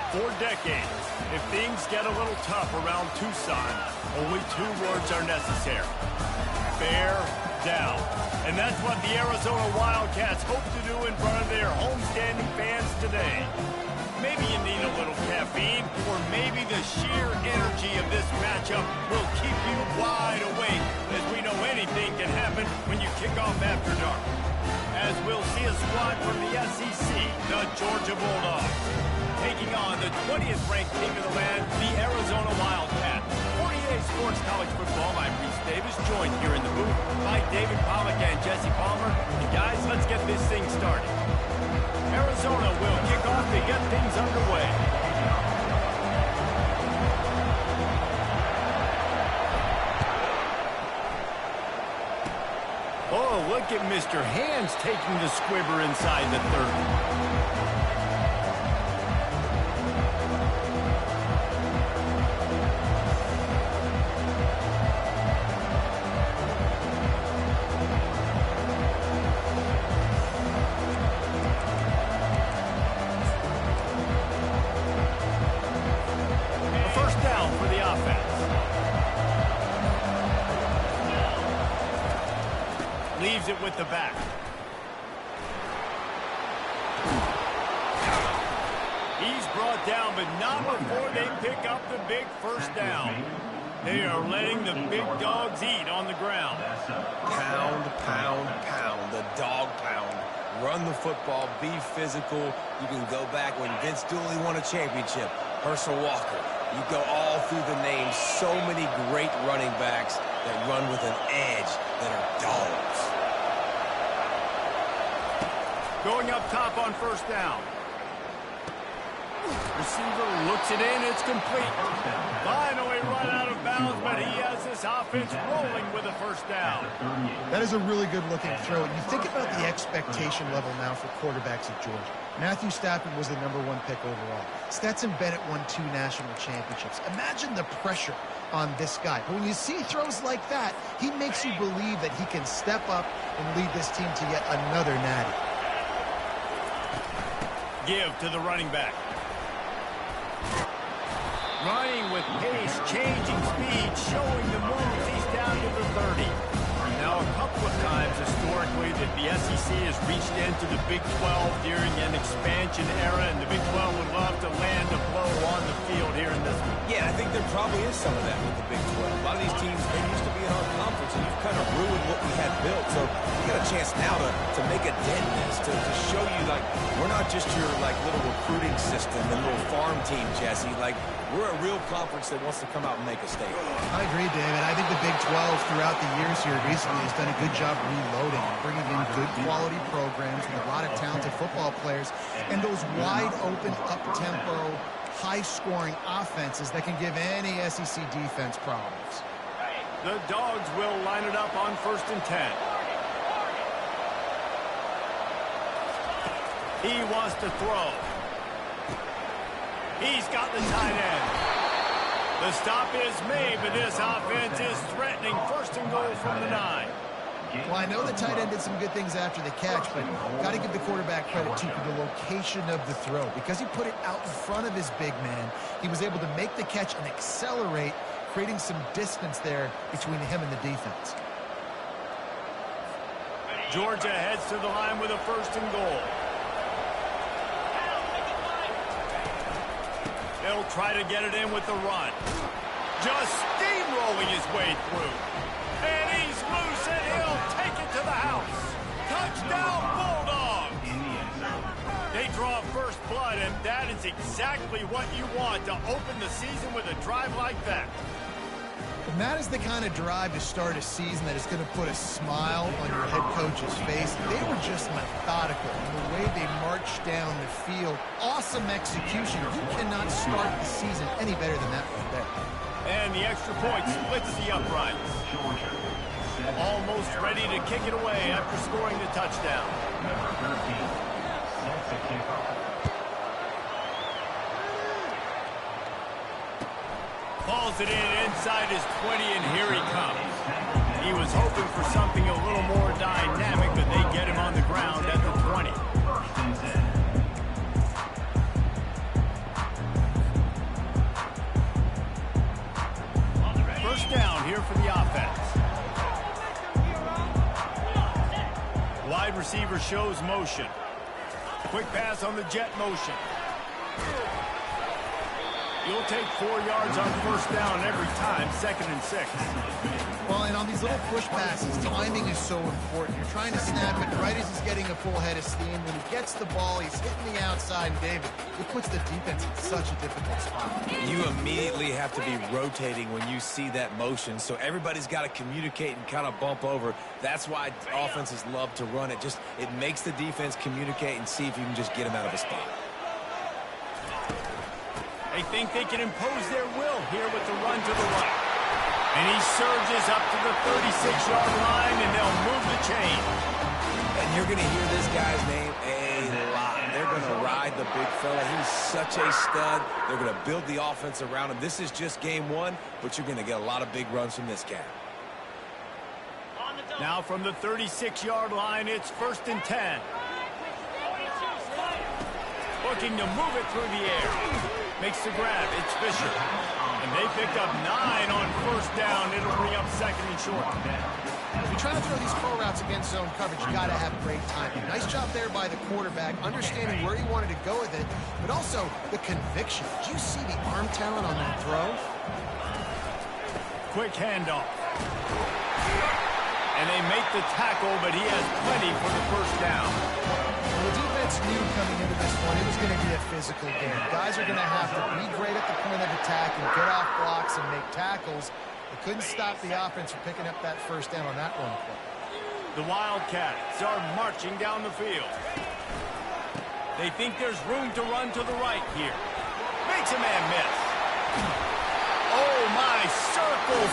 For decades, if things get a little tough around Tucson, only two words are necessary. Bear down. And that's what the Arizona Wildcats hope to do in front of their homestanding fans today. Maybe you need a little caffeine, or maybe the sheer energy of this matchup will keep you wide awake, as we know anything can happen when you kick off after dark. As we'll see a squad from the SEC, the Georgia Bulldogs, taking on the 20th ranked team of the land, the Arizona Wildcats. 48 Sports College Football, I'm Reese Davis, joined here in the booth by David Pollack and Jesse Palmer. And guys, let's get this thing started. Arizona will kick off to get things underway. Oh, look at Mr. Hands taking the squibber inside the 30. Leaves it with the back. He's brought down, but not before they pick up the big first down. They are letting the big dogs eat on the ground. Pound, pound, pound. The dog pound. Run the football. Be physical. You can go back when Vince Dooley won a championship. Herschel Walker. You go all through the names. So many great running backs that run with an edge that are dogs. Going up top on first down. Receiver looks it in. It's complete. Finally run out of bounds, but he has this offense rolling with a first down. That is a really good-looking throw. And you think about the expectation level now for quarterbacks at Georgia. Matthew Stafford was the #1 pick overall. Stetson Bennett won 2 national championships. Imagine the pressure on this guy. But when you see throws like that, he makes you believe that he can step up and lead this team to yet another natty. Give to the running back. Running with pace, changing speed, showing the moves. He's down to the 30. Now, a couple of times historically that the SEC has reached into the Big 12 during an expansion era, and the Big 12 would love to land a blow on the field here in this one. Yeah, I think there probably is some of that with the Big 12. A lot of these teams, they used to be in our conference, and you've kind of ruined what we had built. So you got a chance now to make a dent in this, to show you, like, we're not just your, like, little recruiting system and little farm team, Jesse. Like, we're a real conference that wants to come out and make a statement. I agree, David. I think the Big 12 throughout the years here recently has done a good job reloading and bringing in good quality programs with a lot of talented football players and those wide-open, up-tempo, high-scoring offenses that can give any SEC defense problems. The Dogs will line it up on 1st and 10. He wants to throw. He's got the tight end. The stop is made, but this offense is threatening. 1st and goal from the 9. Well, I know the tight end did some good things after the catch, but got to give the quarterback credit, too, for the location of the throw. Because he put it out in front of his big man, he was able to make the catch and accelerate, creating some distance there between him and the defense. Georgia heads to the line with a 1st and goal. He'll try to get it in with the run. Just steamrolling his way through. And he's loose, and he'll take it to the house. Touchdown, Bulldogs! They draw first blood, and that is exactly what you want to open the season with a drive like that. And that is the kind of drive to start a season that is going to put a smile on your head coach's face. They were just methodical in the way they marched down the field. Awesome execution. You cannot start the season any better than that right there. And the extra point splits the uprights. Almost ready to kick it away after scoring the touchdown. Number 13, set to kick off. Falls it in inside his 20, and here he comes. He was hoping for something a little more dynamic, but they get him on the ground at the 20. receiver shows motion. Quick pass on the jet motion. You'll take 4 yards on first down every time, 2nd and 6. Well, and on these little push passes, timing is so important. You're trying to snap it right as he's getting a full head of steam. When he gets the ball, he's hitting the outside, and David, it puts the defense in such a difficult spot. You immediately have to be rotating when you see that motion, so everybody's got to communicate and kind of bump over. That's why offenses love to run it. It makes the defense communicate and see if you can just get him out of a spot. They think they can impose their will here with the run to the right. And he surges up to the 36-yard line, and they'll move the chain. And you're going to hear this guy's name a lot. They're going to ride the big fella. He's such a stud. They're going to build the offense around him. This is just game 1, but you're going to get a lot of big runs from this guy. Now from the 36-yard line, it's 1st and 10. Looking to move it through the air. Makes the grab. It's Fisher. And they pick up 9 on first down. It'll bring up 2nd and short. If you're trying to throw these pro routes against zone coverage, you got to have great timing. Nice job there by the quarterback, understanding where he wanted to go with it, but also the conviction. Did you see the arm talent on that throw? Quick handoff. And they make the tackle, but he has plenty for the first down. The defense knew coming into this one it was going to be a physical game. Guys are going to have to be great at the point of attack and get off blocks and make tackles. They couldn't stop the offense from picking up that first down on that run play. The Wildcats are marching down the field. They think there's room to run to the right here. Makes a man miss. Oh, my. Circle.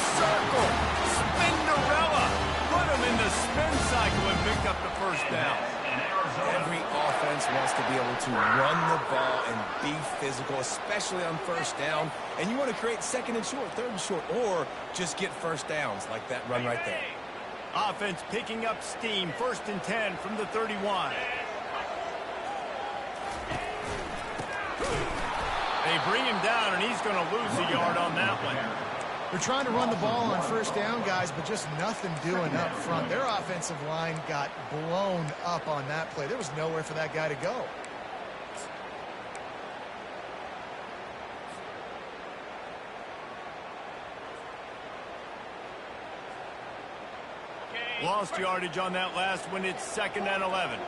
Spinderella. Put him in the spin cycle and picked up the first down. Every offense wants to be able to run the ball and be physical, especially on first down. And you want to create 2nd and short, 3rd and short, or just get first downs like that run right there. Offense picking up steam. 1st and 10 from the 31. They bring him down, and he's going to lose a yard on that one. They're trying to run the ball on first down, guys, but just nothing doing up front. Their offensive line got blown up on that play. There was nowhere for that guy to go. Lost yardage on that last one. It's 2nd and 11.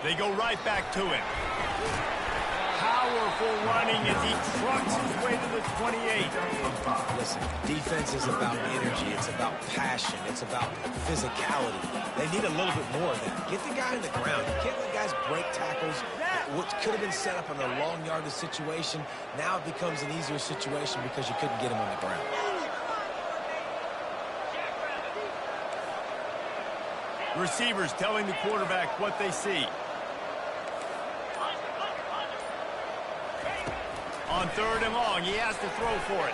They go right back to him. Powerful running as he trucks his way to the 28. Listen, defense is about energy. It's about passion. It's about physicality. They need a little bit more of that. Get the guy on the ground. You can't let guys break tackles. What could have been set up in a long yardage situation, now it becomes an easier situation because you couldn't get him on the ground. Receivers telling the quarterback what they see. On 3rd and long, he has to throw for it.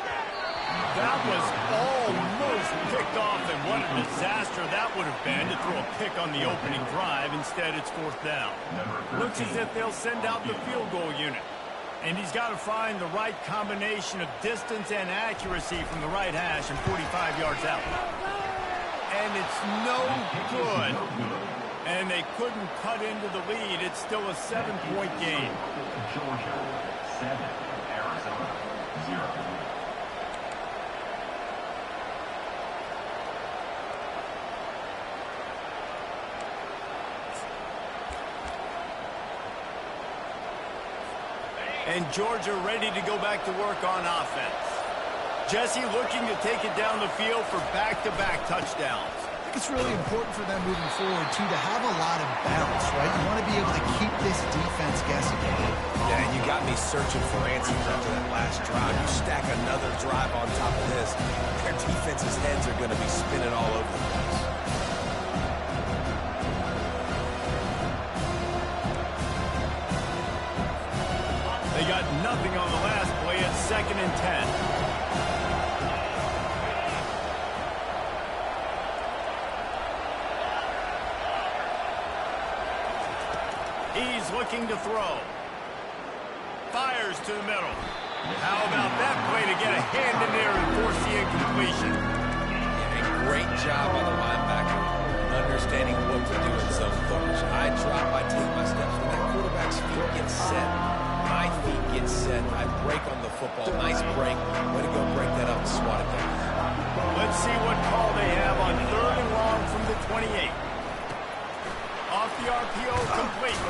That was almost picked off, and what a disaster that would have been to throw a pick on the opening drive. Instead, it's 4th down. Looks as if they'll send out the field goal unit. And he's got to find the right combination of distance and accuracy from the right hash and 45 yards out. And it's no good. And they couldn't cut into the lead. It's still a 7-point game. Georgia 7, Arizona 0. And Georgia ready to go back to work on offense. Jesse looking to take it down the field for back-to-back touchdowns. I think it's really important for them moving forward, too, to have a lot of bounce, right? You want to be able to keep this defense guessing. Yeah, and you got me searching for answers after that last drive. You stack another drive on top of this, their defense's heads are going to be spinning all over the place. They got nothing on the last play. It's 2nd and 10. He's looking to throw. Fires to the middle. How about that play to get a hand in there and force the incompletion? Yeah, Great job by the linebacker understanding what to do in zone coverage. I drop, I take my steps. When that quarterback's feet get set, my feet get set. I break on the football. Nice break. Way to go break that up and swat it down. Let's see what call they have on 3rd and long from the 28. Off the RPO, complete.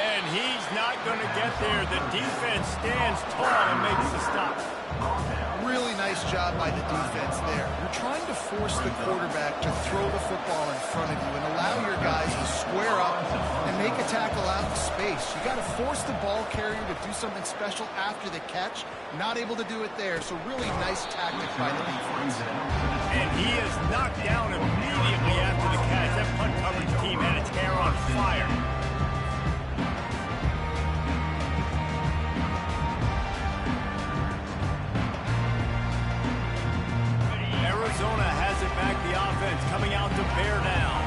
And he's not going to get there. The defense stands tall and makes the stop. Really nice job by the defense there. You're trying to force the quarterback to throw the football in front of you and allow your guys to square up and make a tackle out in space. You got to force the ball carrier to do something special after the catch. Not able to do it there, so really nice tactic by the defense. And he is knocked down immediately after the catch. That punt coverage team had its hair on fire. Arizona has it back, the offense coming out to bear down.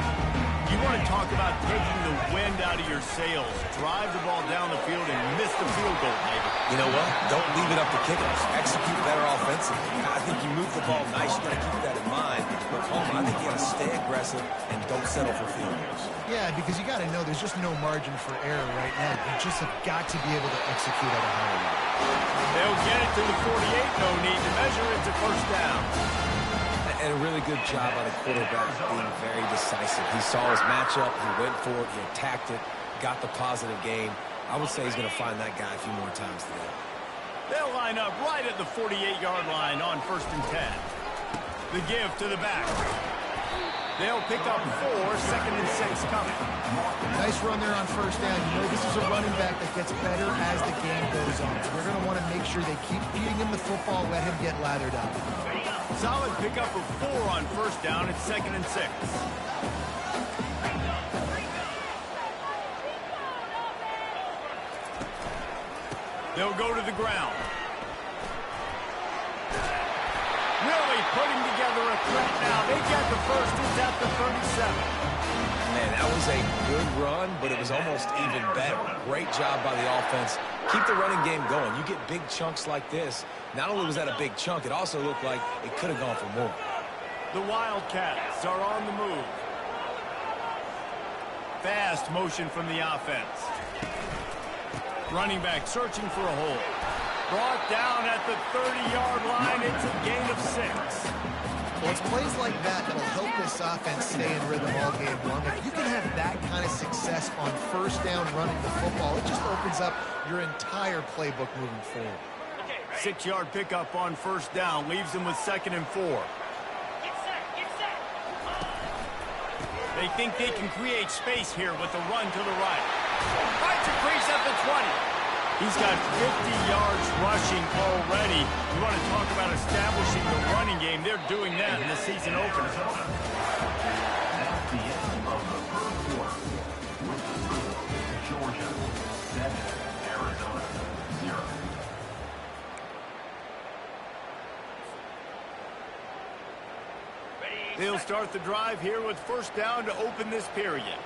You want to talk about taking the wind out of your sails. Drive the ball down the field and miss the field goal, maybe. You know what? Don't leave it up to kickers. Execute better offensively. I think you move the ball nice. You got to keep that in mind. But Palmer, I think you got to stay aggressive and don't settle for field goals. Yeah, because you got to know there's just no margin for error right now. You just have got to be able to execute at a higher level. They'll get it to the 48. No need to measure. It's a first down. And a really good job by the quarterback being very decisive. He saw his matchup, he went for it, he attacked it, got the positive gain. I would say he's going to find that guy a few more times today. They'll line up right at the 48-yard line on 1st and 10. The give to the back. They'll pick up 4, 2nd and 6 coming. Nice run there on 1st down. You know this is a running back that gets better as the game goes on. They're going to want to make sure they keep feeding him the football, let him get lathered up. Solid pickup of 4 on 1st down. It's 2nd and 6. They'll go to the ground. Really putting together a threat now. They get the first. It's at the 37. Man, that was a good run, but it was almost even better. Great job by the offense. Keep the running game going. You get big chunks like this. Not only was that a big chunk, it also looked like it could have gone for more. The Wildcats are on the move. Fast motion from the offense. Running back searching for a hole. Brought down at the 30-yard line. It's a gain of 6. Well, it's plays like that that'll help this offense stay in rhythm all game long. If you can have that kind of success on 1st down running the football, it just opens up your entire playbook moving forward. 6-yard pickup on 1st down. Leaves them with 2nd and 4. They think they can create space here with the run to the right. Finds a crease at the 20. He's got 50 yards rushing already. You want to talk about establishing the running game. They're doing that in the season opener. That's the end of the first quarter. With the score, Georgia 7, Arizona 0. They'll start the drive here with 1st down to open this period.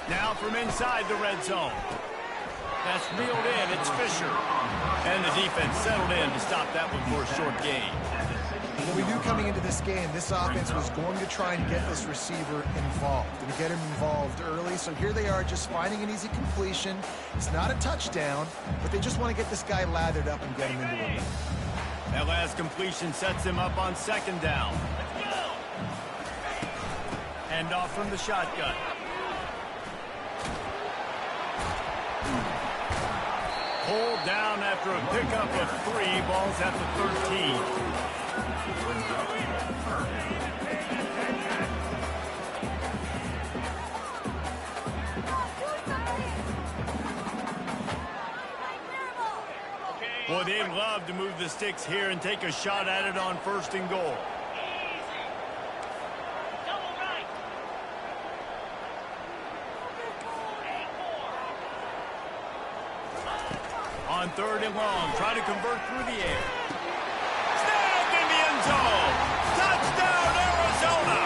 Now from inside the red zone. That's reeled in. It's Fisher. And the defense settled in to stop that one for a short gain. Well, we knew coming into this game, this offense was going to try and get this receiver involved and get him involved early. So here they are just finding an easy completion. It's not a touchdown, but they just want to get this guy lathered up and get him into a run. That last completion sets him up on 2nd down. Hand off from the shotgun. Pulled down after a pickup of 3. Ball's at the 13. Boy, they'd love to move the sticks here and take a shot at it on 1st and goal. On 3rd and long, try to convert through the air. Snagged in the end zone. Touchdown, Arizona.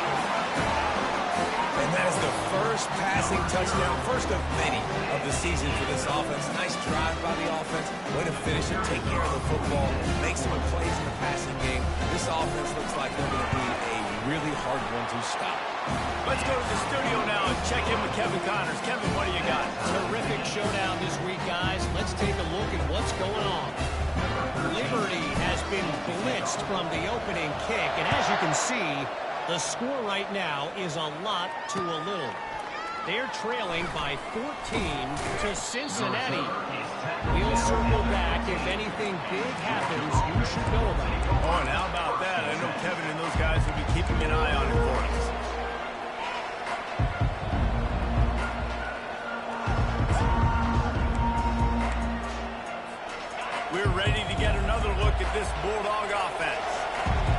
And that is the first passing touchdown, first of many of the season for this offense. Nice drive by the offense. Way to finish it, take care of the football, make some plays in the passing game. This offense looks like they're going to be a really hard one to stop. Let's go to the studio now and check in with Kevin Connors. Kevin, what do you got? Terrific showdown this week, guys. Let's take a look at what's going on. Liberty has been blitzed from the opening kick, and as you can see, the score right now is a lot to a little. They're trailing by 14 to Cincinnati. We'll circle back. If anything big happens, you should know about it. Oh, and how about that? I know Kevin and those guys will be keeping an eye on it for us. We're ready to get another look at this Bulldog offense.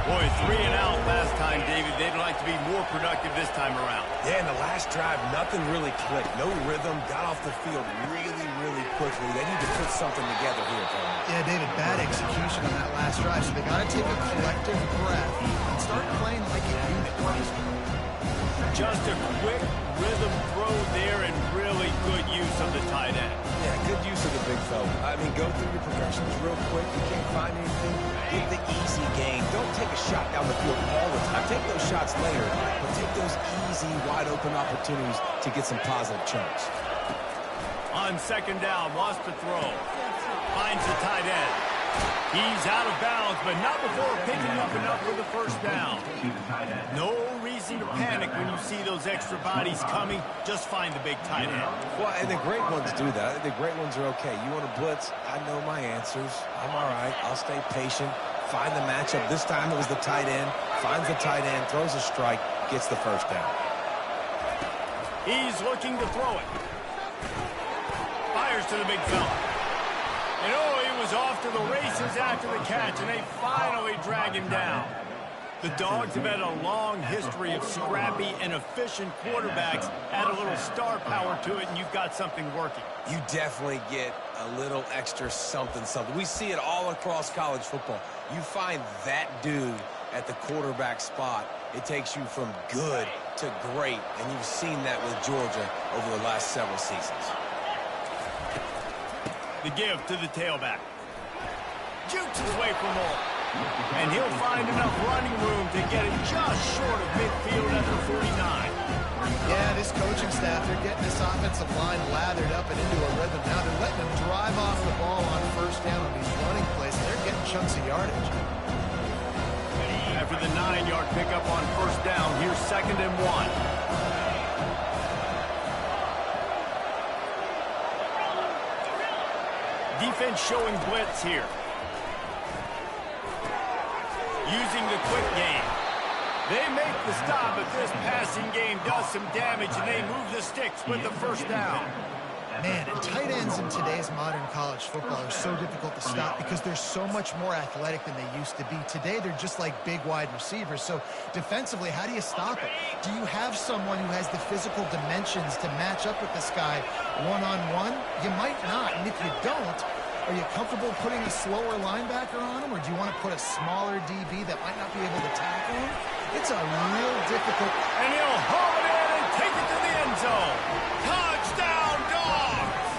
Boy, 3 and out last time, David. They'd like to be more productive this time around. Yeah, in the last drive, nothing really clicked. No rhythm, got off the field really quickly. They need to put something together here, Tony. Yeah, David, bad execution on that last drive, so they got to take a collective breath and start playing like a unit. Just a quick rhythm throw there and really good use of the tight end. Yeah, good use of the big fella. I mean, go through your progressions real quick. You can't find anything, get the easy gain. Don't take a shot down the field all the time. Take those shots later, but take those easy, wide-open opportunities to get some positive chunks. On second down, wants to throw. Finds the tight end. He's out of bounds, but not before picking up enough for the first down. No reason to panic when you see those extra bodies coming. Just find the big tight end. Well, and the great ones do that. The great ones are okay. You want to blitz? I know my answers. I'm all right. I'll stay patient. Find the matchup. This time it was the tight end. Finds the tight end, throws a strike, gets the first down. He's looking to throw it. Fires to the big fella. And oh, he was off to the races after the catch, and they finally drag him down. The Dogs have had a long history of scrappy and efficient quarterbacks. Add a little star power to it, and you've got something working. You definitely get a little extra something. We see it all across college football. You find that dude at the quarterback spot, it takes you from good to great, and you've seen that with Georgia over the last several seasons. The give to the tailback. Jukes his way for more. And he'll find enough running room to get it just short of midfield at the 49. Yeah, this coaching staff, they're getting this offensive line lathered up and into a rhythm. Now they're letting them drive off the ball on first down on these running plays. They're getting chunks of yardage. After the 9-yard pickup on first down, here's 2nd and 1. Defense showing blitz here. Using the quick game. They make the stop, but this passing game does some damage, and they move the sticks with the first down. Man, and tight ends in today's modern college football are so difficult to stop because they're so much more athletic than they used to be. Today, they're just like big wide receivers. So defensively, how do you stop it? Do you have someone who has the physical dimensions to match up with this guy one-on-one? You might not. And if you don't, are you comfortable putting a slower linebacker on him, or do you want to put a smaller DB that might not be able to tackle him? It's a real difficult... And he'll haul it in and take it to the end zone. Touchdown, Dogs!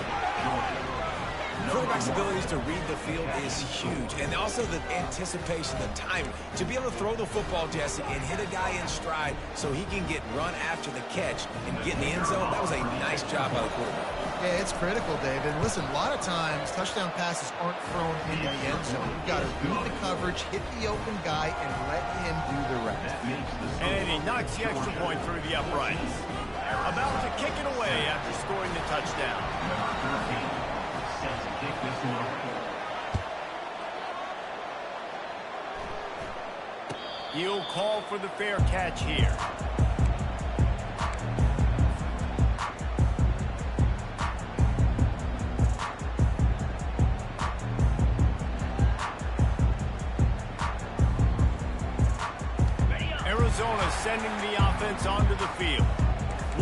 Quarterback's abilities to read the field is huge, and also the anticipation, the timing. To be able to throw the football, Jesse, and hit a guy in stride so he can get run after the catch and get in the end zone, that was a nice job by the quarterback. Yeah, it's critical, David. Listen, a lot of times touchdown passes aren't thrown into the end zone. You've got to read the coverage, hit the open guy, and let him do the rest. And he knocks the extra point through the uprights. About to kick it away after scoring the touchdown. He'll call for the fair catch here. Arizona sending the offense onto the field.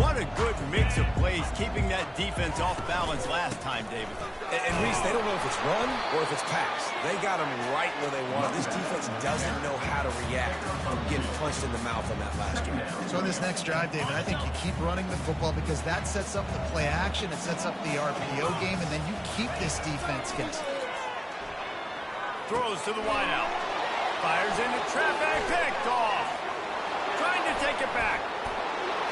What a good mix of plays, keeping that defense off balance last time, David. And Reese, they don't know if it's run or if it's pass. They got them right where they want it. This defense doesn't know how to react from getting punched in the mouth on that last drive. So on this next drive, David, I think you keep running the football because that sets up the play action, it sets up the RPO game, and then you keep this defense guessing. Throws to the wideout. Fires into traffic, picked off. Trying to take it back.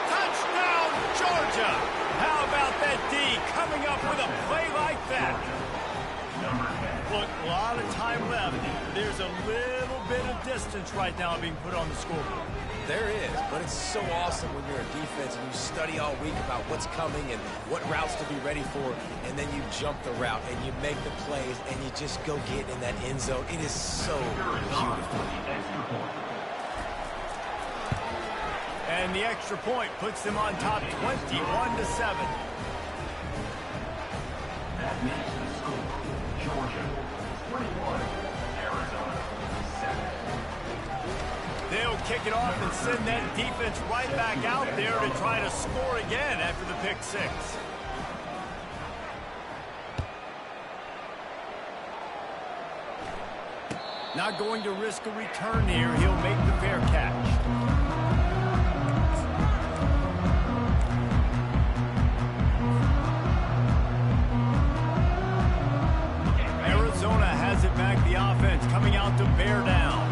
Touchdown, Georgia! How about that D coming up with a play like that? Look, a lot of time left. There's a little bit of distance right now being put on the scoreboard. There is, but it's so awesome when you're a defense and you study all week about what's coming and what routes to be ready for, and then you jump the route and you make the plays and you just go get in that end zone. It is so beautiful. And the extra point puts them on top 21-7. That makes the score Georgia 21, Arizona 7. They'll kick it off and send that defense right back out there to try to score again after the pick six. Not going to risk a return here. He'll make the fair catch. Arizona has it back, the offense coming out to bear down.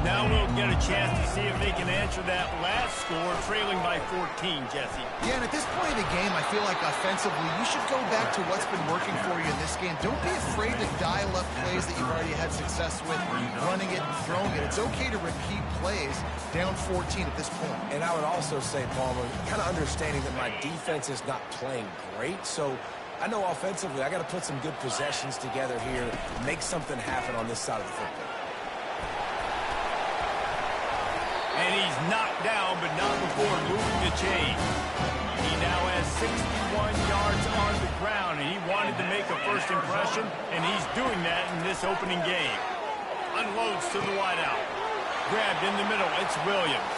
Now we'll get a chance to see if they can answer that last score, trailing by 14, Jesse. Yeah, and at this point in the game, I feel like offensively, you should go back to what's been working for you in this game. Don't be afraid to dial up plays that you've already had success with, running it and throwing it. It's okay to repeat plays down 14 at this point. And I would also say, Palmer, kind of understanding that my defense is not playing great, so I know offensively I got to put some good possessions together here, make something happen on this side of the football. And he's knocked down, but not before moving the chain. He now has 61 yards on the ground, and he wanted to make a first impression, and he's doing that in this opening game. Unloads to the wideout. Grabbed in the middle. It's Williams.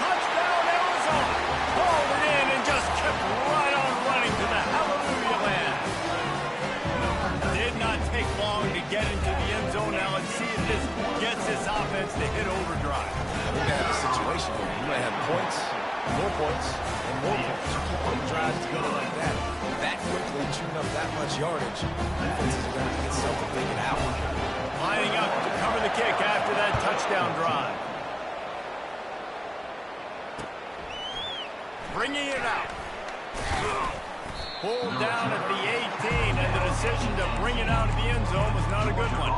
Touchdown, Arizona. Hauled it in and just kept right on running to the hallelujah land. Did not take long to get into the end zone. Now let's see if this gets this offense to hit overdrive. We're going to have a situation here. You might have points, more points, and more points. You keep putting drives together like that quickly, chewing up that much yardage, defenses are going to get something figured out. Lining up to cover the kick after that touchdown drive. Bringing it out. Pulled down at the 18, and the decision to bring it out of the end zone was not a good one.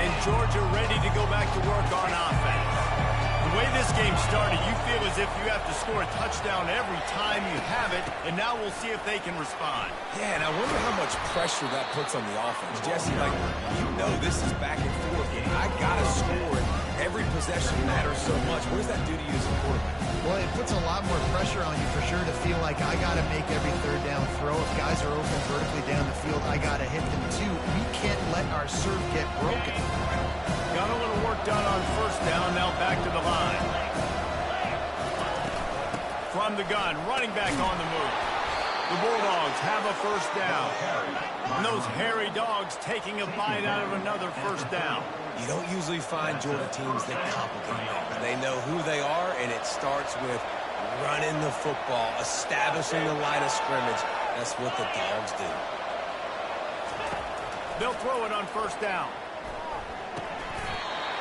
And Georgia ready to go back to work on offense. The way this game started, you feel as if you have to score a touchdown every time you have it, and now we'll see if they can respond. Yeah, and I wonder how much pressure that puts on the offense. Jesse, like, you know this is back and forth, and I got to score it. Every possession matters so much. What does that do to you as a quarterback? Well, it puts a lot more pressure on you for sure to feel like I got to make every third down throw. If guys are open vertically down the field, I got to hit them too. We can't let our serve get broken. Got a little work done on first down, now back to the line. From the gun, running back on the move. The Bulldogs have a first down. And those hairy dogs taking a bite out of another first down. You don't usually find Georgia teams that complicate that. They know who they are, and it starts with running the football, establishing the line of scrimmage. That's what the Dogs do. They'll throw it on first down.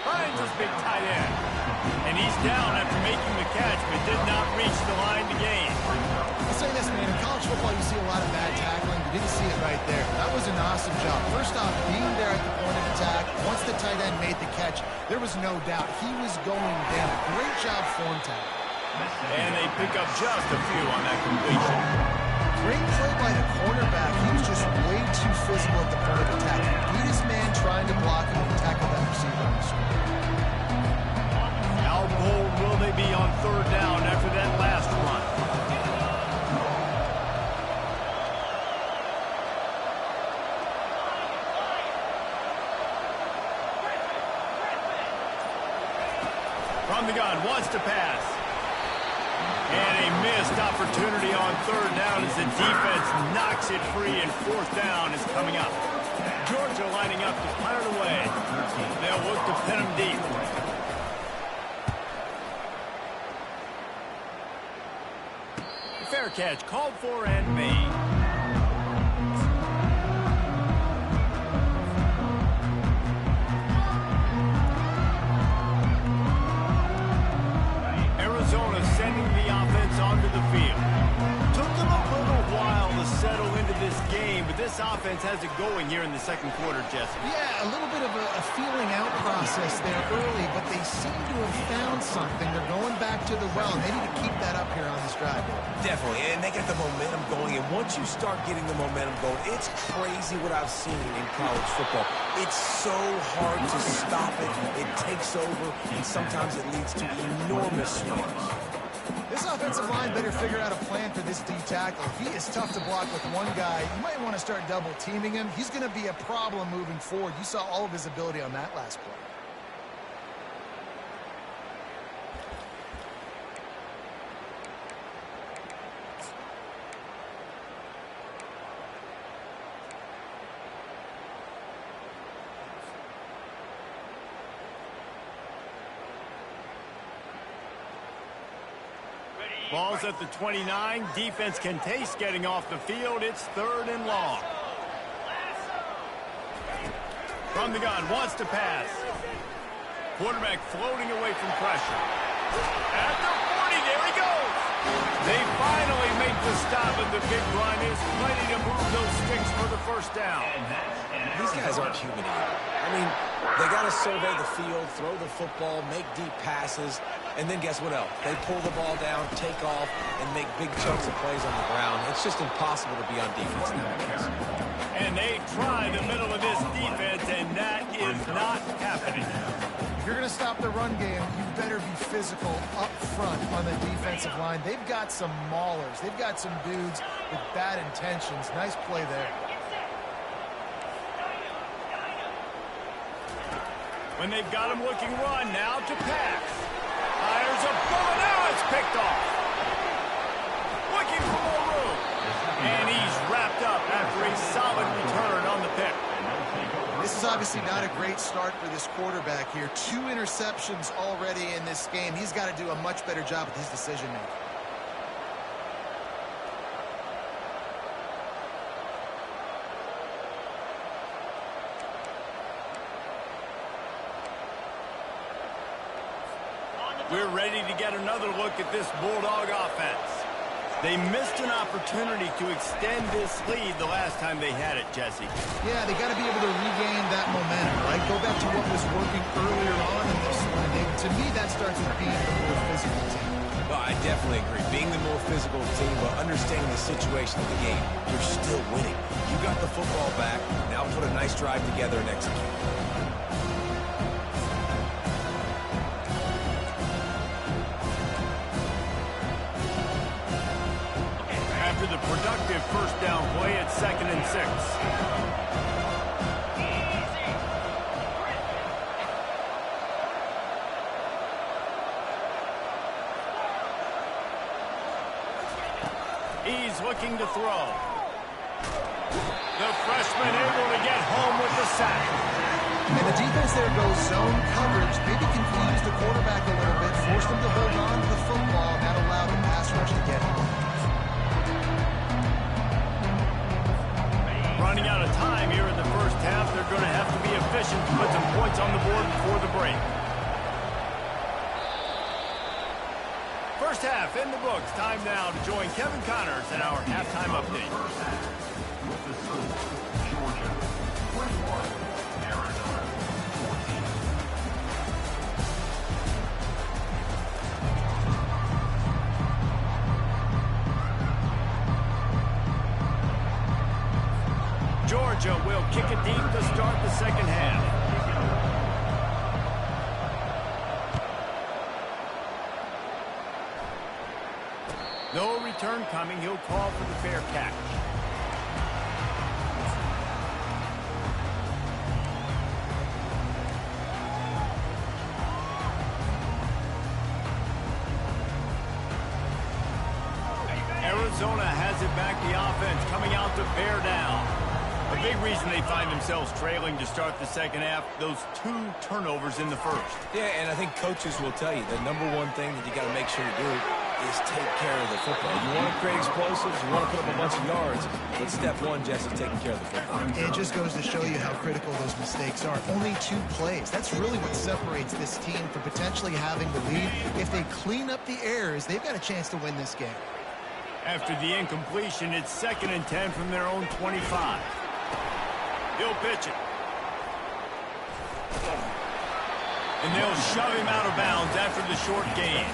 Finds his big tight end. And he's down after making the catch, but did not reach the line to gain. I'll say this, man. In college football, you see a lot of bad tackling. You didn't see it right there. That was an awesome job. First off, being there at the point of attack, once the tight end made the catch, there was no doubt he was going down. Great job form tackle. And they pick up just a few on that completion. Great play by the cornerback. He was just way too physical at the point of attack. He beat his man trying to block him and tackle that receiver on the screen. How bold will they be on third down after that last run? From the gun, wants to pass. And a missed opportunity on third down as the defense knocks it free, and fourth down is coming up. Georgia lining up to punt it away. They'll look to pin him deep. Fair catch called for and made. Arizona sending the offense onto the field. Took them a little while to settle into this game, but this offense has it going here in the second quarter, Jesse. Yeah, a little bit of a feeling out process there early, but they seem to have found something. They're going back to the well, and they need to keep that up here on this drive. Definitely, and they get the momentum going, and once you start getting the momentum going, it's crazy what I've seen in college football. It's so hard to stop it. It takes over, and sometimes it leads to enormous swings. This offensive line better figure out a plan for this D tackle. He is tough to block with one guy. You might want to start double teaming him. He's going to be a problem moving forward. You saw all of his ability on that last play. Ball's at the 29. Defense can taste getting off the field. It's third and long. From the gun, wants to pass. Quarterback floating away from pressure. At the 40, there he goes. They finally make the stop, and the big run is ready to move those sticks for the first down. These guys aren't human either. I mean, they got to survey the field, throw the football, make deep passes, and then guess what else? They pull the ball down, take off, and make big chunks of plays on the ground. It's just impossible to be on defense nowadays. And they try the middle of this defense, and that is not happening. If you're going to stop the run game, you better be physical up front on the defensive line. They've got some maulers. They've got some dudes with bad intentions. Nice play there. When they've got him looking run, now to pass. Fires a bullet, now it's picked off. Looking for more room. And he's wrapped up after a solid return on the pick. This is obviously not a great start for this quarterback here. 2 interceptions already in this game. He's got to do a much better job with his decision-making. We're ready to get another look at this Bulldog offense. They missed an opportunity to extend this lead the last time they had it, Jesse. Yeah, they got to be able to regain that momentum, right? Go back to what was working earlier on in this one. To me, that starts with being the more physical team. Well, I definitely agree. Being the more physical team, but understanding the situation of the game, you're still winning. You got the football back. Now put a nice drive together and execute. After the productive first down play at 2nd and 6. He's looking to throw. The freshman able to get home with the sack. And the defense there goes zone coverage, maybe confused the quarterback a little bit, forced him to hold on to the football, and that allowed the pass rush to get home. Running out of time here in the first half. They're going to have to be efficient to put some points on the board before the break. First half in the books. Time now to join Kevin Connors in our halftime update. With the score, Georgia 21, Arizona 14. Georgia will kick it deep to start the second half. No return coming. He'll call for the fair catch. Arizona has it back, the offense coming out to bear down. A big reason they find themselves trailing to start the second half, those 2 turnovers in the first. Yeah, and I think coaches will tell you the number one thing that you got to make sure to do is take care of the football. You want to create explosives, you want to put up a bunch of yards, but step one, Jesse, is taking care of the football. It just goes to show you how critical those mistakes are. Only 2 plays. That's really what separates this team from potentially having the lead. If they clean up the errors, they've got a chance to win this game. After the incompletion, it's 2nd and 10 from their own 25. He'll pitch it. And they'll shove him out of bounds after the short gain.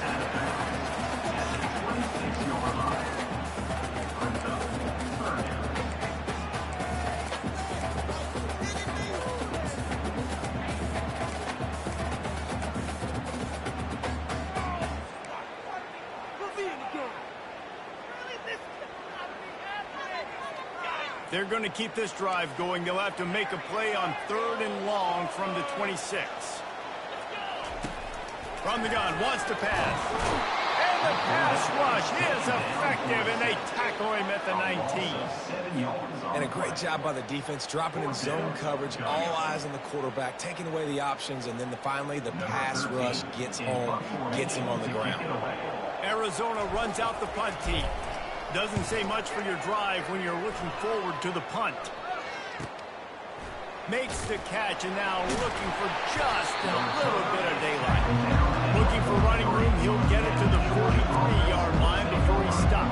They're going to keep this drive going. They'll have to make a play on 3rd and long from the 26. From the gun, wants to pass. And the pass rush is effective, and they tackle him at the 19. And a great job by the defense, dropping in zone coverage, all eyes on the quarterback, taking away the options, and then finally the pass rush gets home, gets him on the ground. Arizona runs out the punt team. Doesn't say much for your drive when you're looking forward to the punt. Makes the catch, and now looking for just a little bit of daylight. Looking for running room, he'll get it to the 43-yard line before he stops.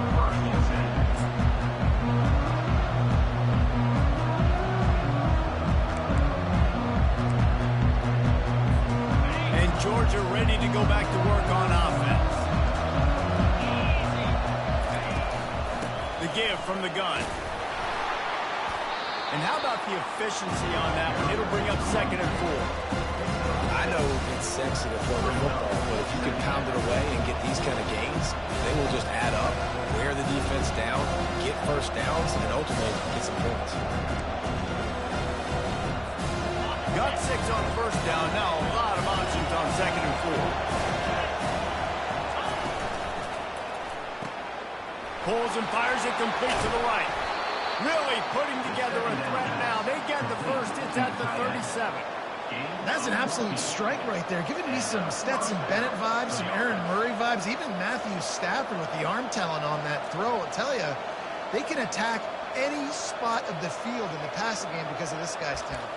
And Georgia ready to go back to work on offense. The give from the gun. And how about the efficiency on that one? It'll bring up 2nd and 4. I know it's sexy to throw the football, but if you can pound it away and get these kind of gains, they will just add up, wear the defense down, get first downs, and ultimately get some points. Got 6 on 1st down. Now a lot of options on 2nd and 4. Pulls and fires it complete to the right. Really putting together a threat now. They get the first. It's at the 37. That's an absolute strike right there. Giving me some Stetson Bennett vibes, some Aaron Murray vibes, even Matthew Stafford with the arm talent on that throw. I'll tell you, they can attack any spot of the field in the passing game because of this guy's talent.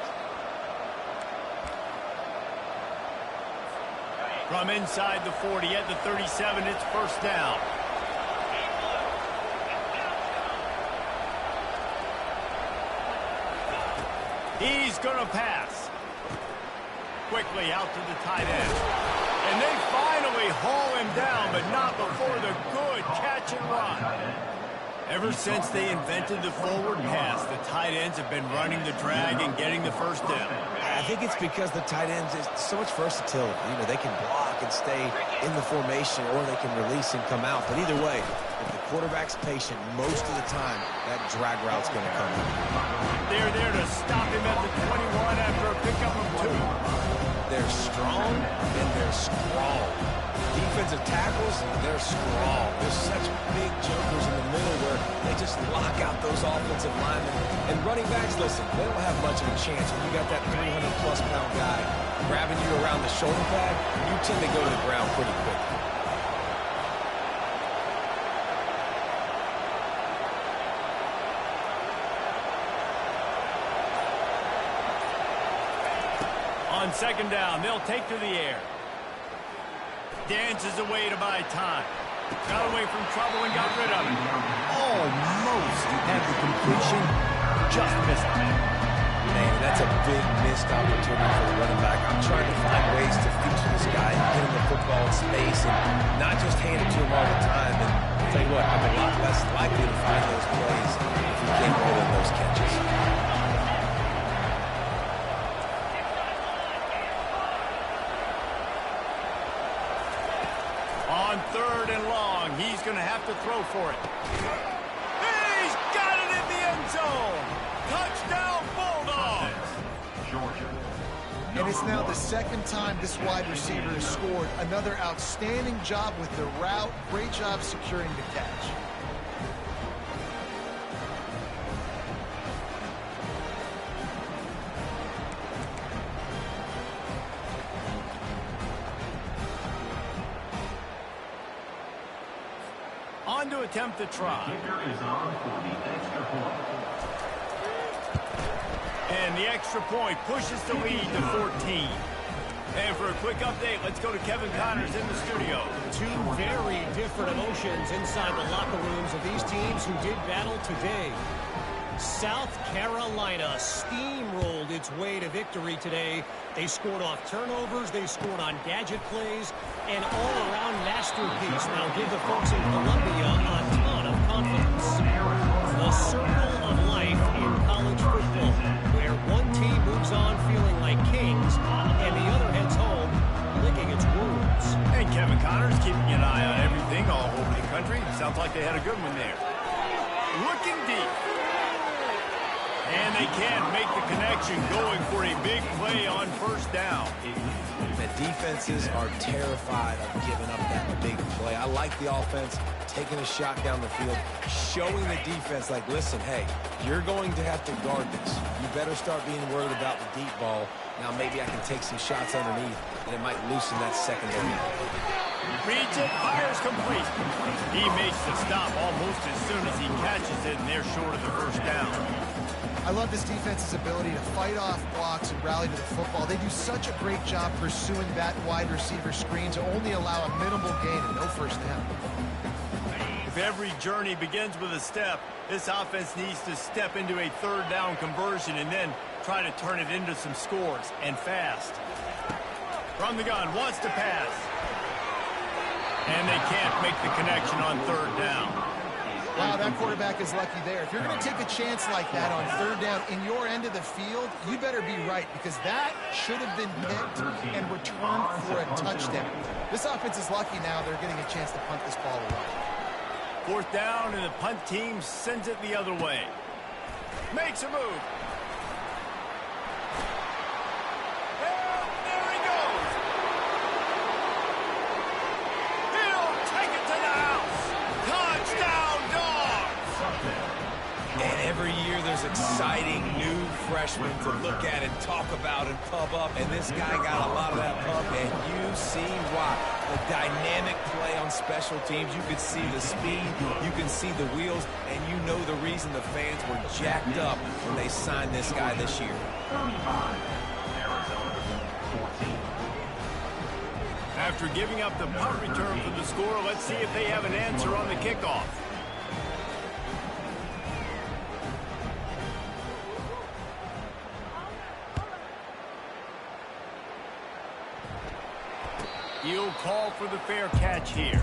From inside the 40 at the 37, it's 1st down. He's going to pass. Quickly out to the tight end. And they finally haul him down, but not before the good catch and run. Ever since they invented the forward pass, the tight ends have been running the drag and getting the first down. I think it's because the tight ends is so much versatility. You know, they can block and stay in the formation, or they can release and come out. But either way, if the quarterback's patient, most of the time, that drag route's going to come in. They're there to stop him at the 21 after a pickup of 2. They're strong, and they're strong. Defensive tackles, they're strong. There's such big jumpers in the middle where they just lock out those offensive linemen. And running backs, listen, they don't have much of a chance. When you got that 300-plus pound guy grabbing you around the shoulder pad, you tend to go to the ground pretty quickly. On 2nd down, they'll take to the air. Dances away to buy time. Got away from trouble and got rid of it. Almost had the completion. Just missed it. Man, that's a big missed opportunity for the running back. I'm trying to find ways to feature this guy and get him the football in space and not just hand it to him all the time. And I'll tell you what, I'm a lot less likely to find those plays if you can't put in those catches. On 3rd and long, he's going to have to throw for it. He's got it in the end zone. Touchdown, Bulldogs. Georgia. And it's now the 2nd time this wide receiver has scored. Another outstanding job with the route. Great job securing the catch. on to attempt the try. Kicker is on for the extra point. And the extra point pushes the lead to 14. And for a quick update, let's go to Kevin Connors in the studio. Two very different emotions inside the locker rooms of these teams who did battle today. South Carolina steamrolled its way to victory today. They scored off turnovers, they scored on gadget plays, an all-around masterpiece. Now give the folks in Columbia a ton of confidence. The circle of life in college football, where one team moves on feeling like kings, and the other heads home licking its wounds. And Kevin Connors keeping an eye on everything all over the country. Sounds like they had a good one there. Looking deep. And they can't make the connection, going for a big play on first down. The defenses are terrified of giving up that big play. I like the offense taking a shot down the field, showing the defense, like, listen, hey, you're going to have to guard this. You better start being worried about the deep ball. Now maybe I can take some shots underneath, and it might loosen that secondary. Reads it, fires complete. He makes the stop almost as soon as he catches it, and they're short of the first down. I love this defense's ability to fight off blocks and rally to the football. They do such a great job pursuing that wide receiver screen to only allow a minimal gain and no first down. If every journey begins with a step, this offense needs to step into a third down conversion and then try to turn it into some scores, and fast. From the gun, wants to pass. And they can't make the connection on third down. Wow, that quarterback is lucky there. If you're going to take a chance like that on third down in your end of the field, you better be right, because that should have been picked and returned for a touchdown. This offense is lucky now they're getting a chance to punt this ball away. Fourth down, and the punt team sends it the other way. Makes a move. And there he goes. He'll take it to the house. Touchdown, Dogs. And every year there's exciting new freshmen to look at and talk about and pump up. And this guy got a lot of that pump, and you see why. The dynamic play on special teams. You can see the speed, you can see the wheels, and you know the reason the fans were jacked up when they signed this guy this year. 35, Arizona 14. After giving up the punt return for the score, let's see if they have an answer on the kickoff. He'll call for the fair catch here.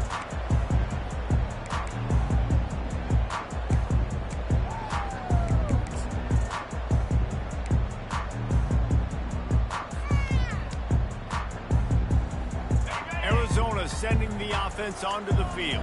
Arizona sending the offense onto the field.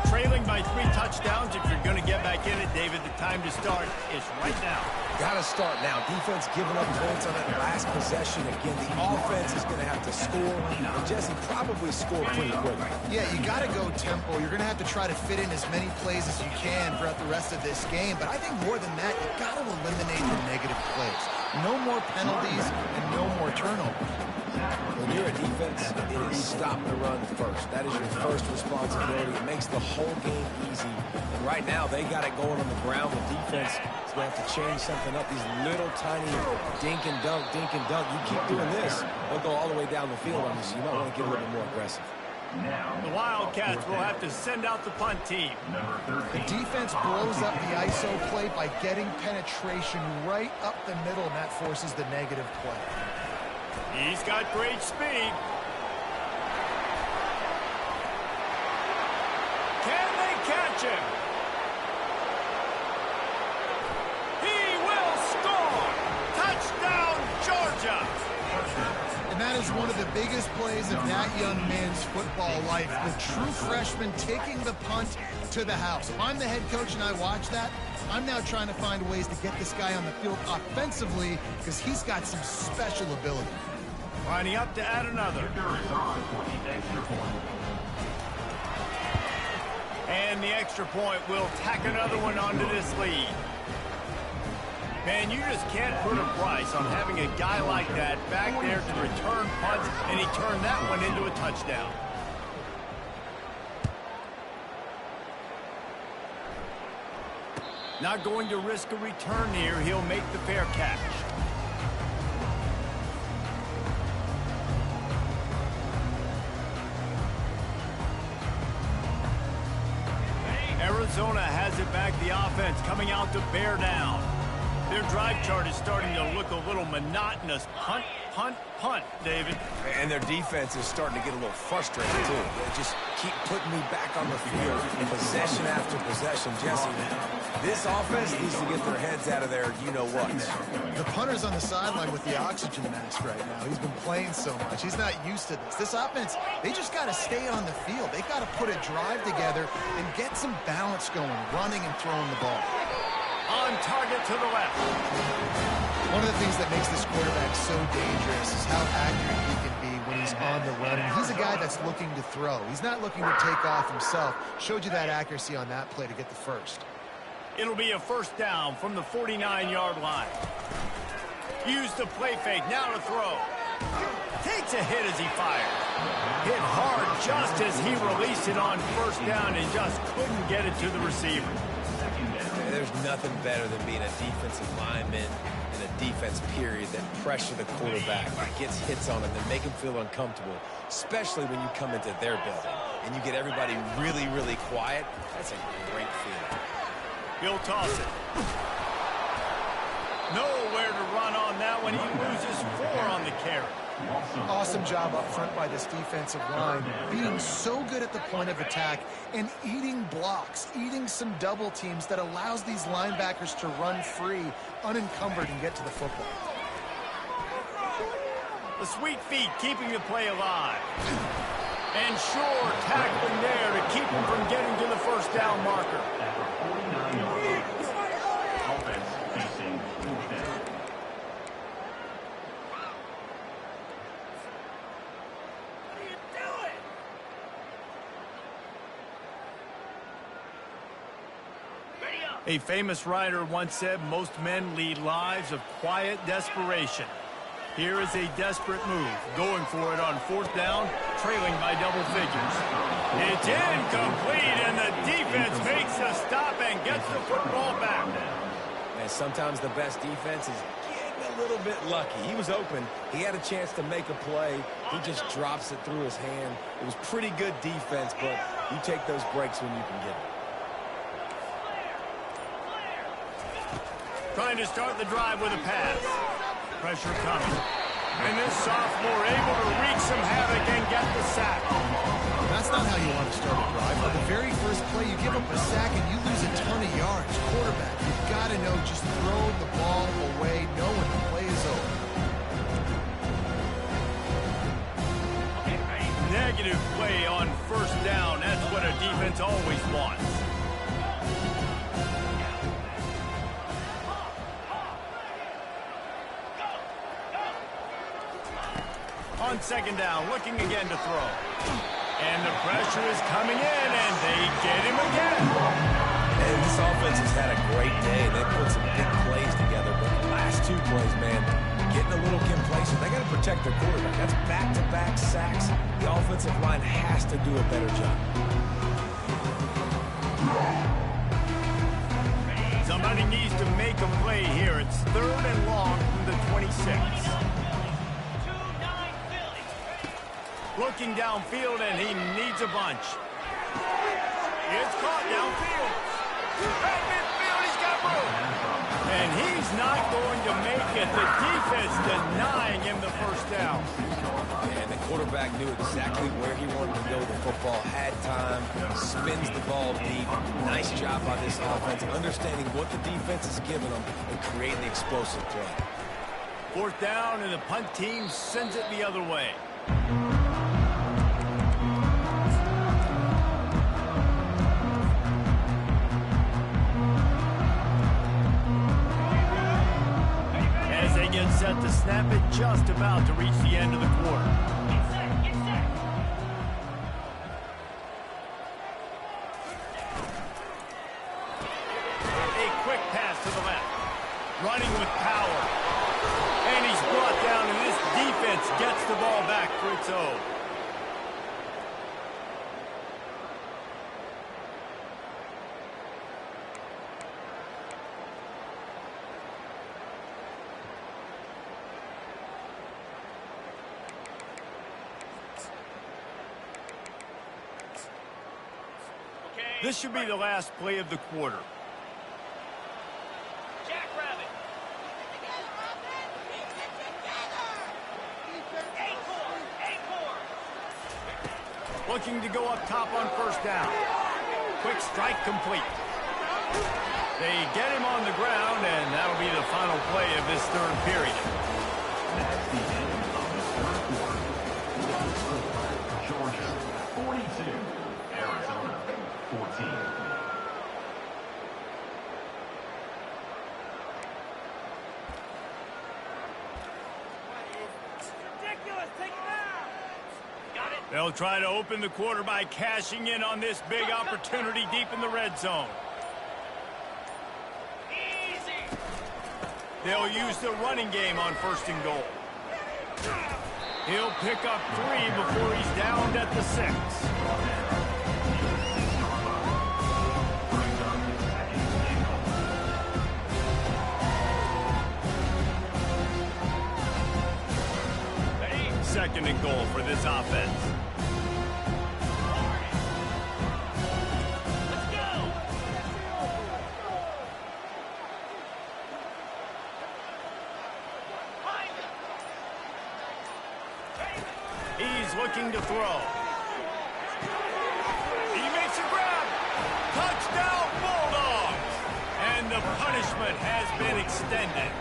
Trailing by 3 touchdowns. If you're going to get back in it, David, the time to start is right now. Got to start now. Defense giving up points on that last possession. Again, the offense is going to have to score. And Jesse, probably score pretty quick. Yeah, you got to go tempo. You're going to have to try to fit in as many plays as you can throughout the rest of this game. But I think more than that, you got to eliminate the negative plays. No more penalties and no more turnovers. When you're a defense, it is stop the run first. That is your first responsibility. It makes the whole game easy. And right now, they got it going on the ground. The defense is going to have to change something up. These little tiny dink and dunk, dink and dunk. You keep doing this, they'll go all the way down the field on you, so you might want to get a little bit more aggressive. The Wildcats will have to send out the punt team. The defense blows up the ISO play by getting penetration right up the middle, and that forces the negative play. He's got great speed. Can they catch him? He will score! Touchdown, Georgia! And that is one of the biggest plays of that young man's football life. The true freshman taking the punt to the house. If I'm the head coach and I watch that, I'm now trying to find ways to get this guy on the field offensively, because he's got some special ability. Lining up to add another. And the extra point will tack another one onto this lead. Man, you just can't put a price on having a guy like that back there to return punts, and he turned that one into a touchdown. Not going to risk a return here. He'll make the fair catch. Arizona has it back. The offense coming out to bear down. Their drive chart is starting to look a little monotonous. Punt, punt, punt, David. And their defense is starting to get a little frustrated, too. They just keep putting me back on the field, possession after possession. Jesse, this offense needs to get their heads out of their you-know-what. The punter's on the sideline with the oxygen mask right now. He's been playing so much. He's not used to this. This offense, they just got to stay on the field. They got to put a drive together and get some balance going, running and throwing the ball. On target to the left. One of the things that makes this quarterback so dangerous is how accurate he can be when he's on the run. And he's a guy that's looking to throw. He's not looking to take off himself. Showed you that accuracy on that play to get the first. It'll be a first down from the 49-yard line. Use the play fake. Now to throw. Takes a hit as he fires. Hit hard just as he released it on first down and just couldn't get it to the receiver. There's nothing better than being a defensive lineman and a defense period that pressure the quarterback, that gets hits on him, that make him feel uncomfortable, especially when you come into their building and you get everybody really, really quiet. That's a great feeling. He'll toss it. Nowhere to run on that one. He loses 4 on the carry. Awesome job up front by this defensive line, being so good at the point of attack and eating blocks, eating some double teams that allows these linebackers to run free, unencumbered, and get to the football. The sweet feet keeping the play alive. And sure, tackling there to keep him from getting to the first down marker. Offense facing fourth down. A famous writer once said, most men lead lives of quiet desperation. Here is a desperate move, going for it on fourth down, trailing by double figures. It's incomplete, and the defense makes a stop and gets the football back. And sometimes the best defense is getting a little bit lucky. He was open. He had a chance to make a play. He just drops it through his hand. It was pretty good defense, but you take those breaks when you can get them. Trying to start the drive with a pass. Pressure coming. And this sophomore able to wreak some havoc and get the sack. That's not how you want to start a drive. On the very first play, you give up a sack and you lose a ton of yards. Quarterback, you've got to know, just throw the ball away, knowing the play is over. Negative play on first down. That's what a defense always wants. On second down, looking again to throw. And the pressure is coming in, and they get him again. And this offense has had a great day. They put some big plays together, but the last 2 plays, man, getting a little complacent. They got to protect their quarterback. That's back-to-back sacks. The offensive line has to do a better job. Somebody needs to make a play here. It's 3rd and long from the 26. Looking downfield, and he needs a bunch. It's caught downfield. Right midfield, he's got room. And he's not going to make it. The defense denying him the first down. And the quarterback knew exactly where he wanted to go. The football had time, spins the ball deep. Nice job by this offense, understanding what the defense is giving them and creating the explosive play. 4th down, and the punt team sends it the other way. Set to snap it, just about to reach the end of the quarter. A quick pass to the left. Running with power. And he's brought down, and this defense gets the ball back for its own. This should be the last play of the quarter. Jackrabbit. Looking to go up top on first down. Quick strike complete. They get him on the ground, and that'll be the final play of this third period. That's the end of the third quarter. Georgia 42, Arizona 14. They'll try to open the quarter by cashing in on this big opportunity deep in the red zone. They'll use the running game on first and goal. He'll pick up 3 before he's downed at the 6. Second and goal for this offense. He's looking to throw. He makes a grab. Touchdown, Bulldogs. And the punishment has been extended.